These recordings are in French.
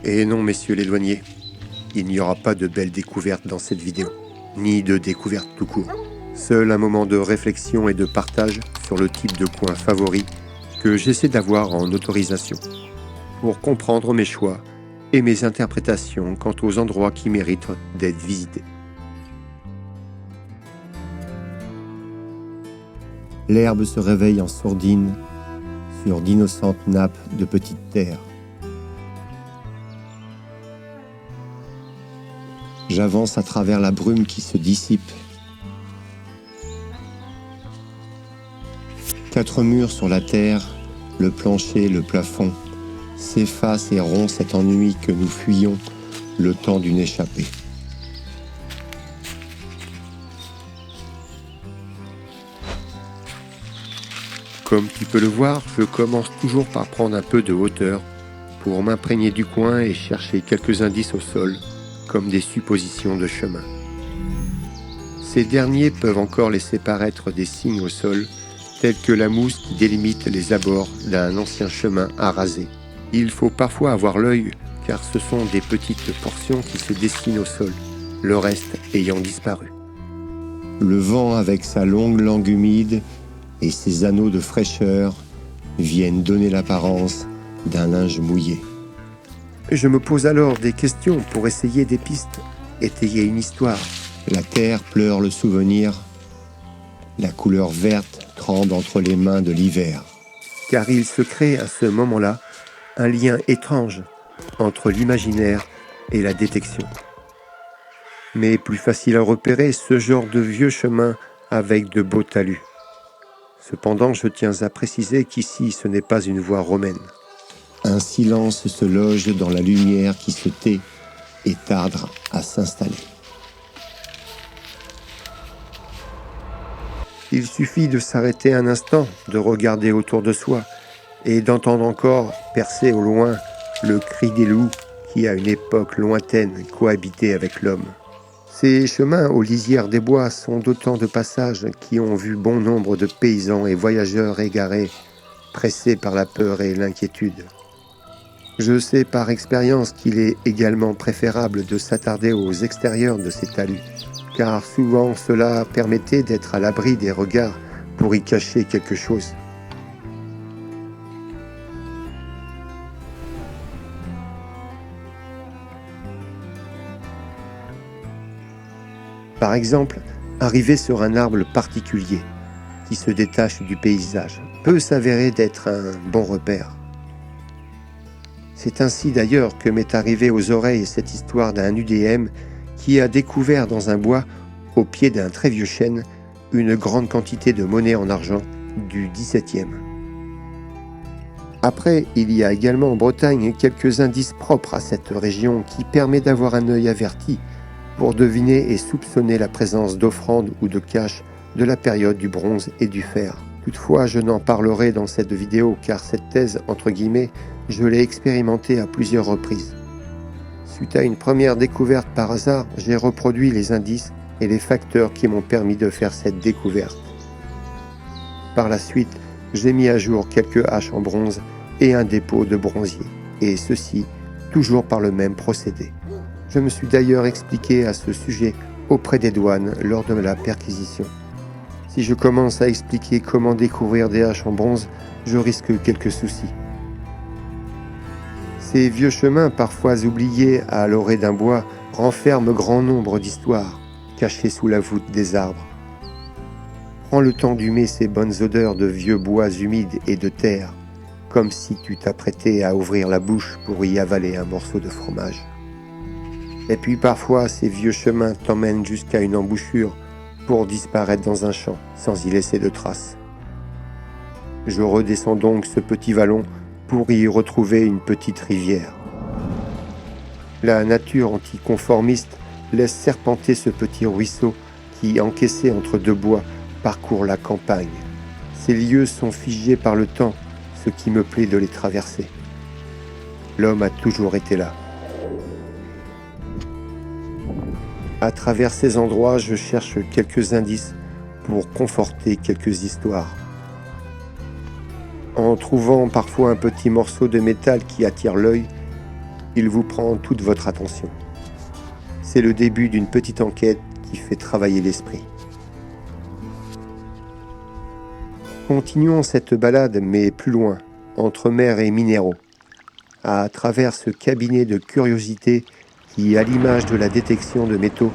Et non, messieurs les douaniers, il n'y aura pas de belles découvertes dans cette vidéo, ni de découverte tout court. Seul un moment de réflexion et de partage sur le type de coin favori que j'essaie d'avoir en autorisation, pour comprendre mes choix et mes interprétations quant aux endroits qui méritent d'être visités. L'herbe se réveille en sourdine sur d'innocentes nappes de petites terres. J'avance à travers la brume qui se dissipe. 4 murs sur la terre, le plancher, le plafond, s'effacent et rompent cet ennui que nous fuyons le temps d'une échappée. Comme tu peux le voir, je commence toujours par prendre un peu de hauteur pour m'imprégner du coin et chercher quelques indices au sol, comme des suppositions de chemin. Ces derniers peuvent encore laisser paraître des signes au sol, tels que la mousse qui délimite les abords d'un ancien chemin à raser. Il faut parfois avoir l'œil, car ce sont des petites portions qui se dessinent au sol, le reste ayant disparu. Le vent, avec sa longue langue humide et ses anneaux de fraîcheur, viennent donner l'apparence d'un linge mouillé. Je me pose alors des questions pour essayer des pistes, étayer une histoire. La terre pleure le souvenir, la couleur verte tremble entre les mains de l'hiver. Car il se crée à ce moment-là un lien étrange entre l'imaginaire et la détection. Mais plus facile à repérer ce genre de vieux chemin avec de beaux talus. Cependant, je tiens à préciser qu'ici, ce n'est pas une voie romaine. Un silence se loge dans la lumière qui se tait et tarde à s'installer. Il suffit de s'arrêter un instant, de regarder autour de soi et d'entendre encore percer au loin le cri des loups qui, à une époque lointaine, cohabitaient avec l'homme. Ces chemins aux lisières des bois sont d'autant de passages qui ont vu bon nombre de paysans et voyageurs égarés, pressés par la peur et l'inquiétude. Je sais par expérience qu'il est également préférable de s'attarder aux extérieurs de ces talus, car souvent cela permettait d'être à l'abri des regards pour y cacher quelque chose. Par exemple, arriver sur un arbre particulier qui se détache du paysage peut s'avérer d'être un bon repère. C'est ainsi d'ailleurs que m'est arrivée aux oreilles cette histoire d'un UDM qui a découvert dans un bois, au pied d'un très vieux chêne, une grande quantité de monnaie en argent du XVIIe. Après, il y a également en Bretagne quelques indices propres à cette région qui permet d'avoir un œil averti pour deviner et soupçonner la présence d'offrandes ou de caches de la période du bronze et du fer. Toutefois, je n'en parlerai dans cette vidéo car cette thèse, entre guillemets, je l'ai expérimentée à plusieurs reprises. Suite à une première découverte par hasard, j'ai reproduit les indices et les facteurs qui m'ont permis de faire cette découverte. Par la suite, j'ai mis à jour quelques haches en bronze et un dépôt de bronzier, et ceci toujours par le même procédé. Je me suis d'ailleurs expliqué à ce sujet auprès des douanes lors de la perquisition. Si je commence à expliquer comment découvrir des haches en bronze, je risque quelques soucis. Ces vieux chemins, parfois oubliés à l'orée d'un bois, renferment grand nombre d'histoires, cachées sous la voûte des arbres. Prends le temps d'humer ces bonnes odeurs de vieux bois humides et de terre, comme si tu t'apprêtais à ouvrir la bouche pour y avaler un morceau de fromage. Et puis parfois, ces vieux chemins t'emmènent jusqu'à une embouchure pour disparaître dans un champ sans y laisser de traces. Je redescends donc ce petit vallon pour y retrouver une petite rivière. La nature anticonformiste laisse serpenter ce petit ruisseau qui, encaissé entre deux bois, parcourt la campagne. Ces lieux sont figés par le temps, ce qui me plaît de les traverser. L'homme a toujours été là. À travers ces endroits, je cherche quelques indices pour conforter quelques histoires. En trouvant parfois un petit morceau de métal qui attire l'œil, Il vous prend toute votre attention. C'est le début d'une petite enquête qui fait travailler l'esprit. Continuons cette balade, mais plus loin, entre mer et minéraux, à travers ce cabinet de curiosité qui, à l'image de la détection de métaux,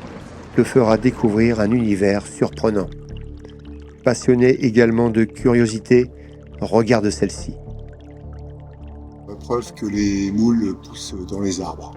te fera découvrir un univers surprenant. Passionné également de curiosité, regarde celle-ci. La preuve que les moules poussent dans les arbres.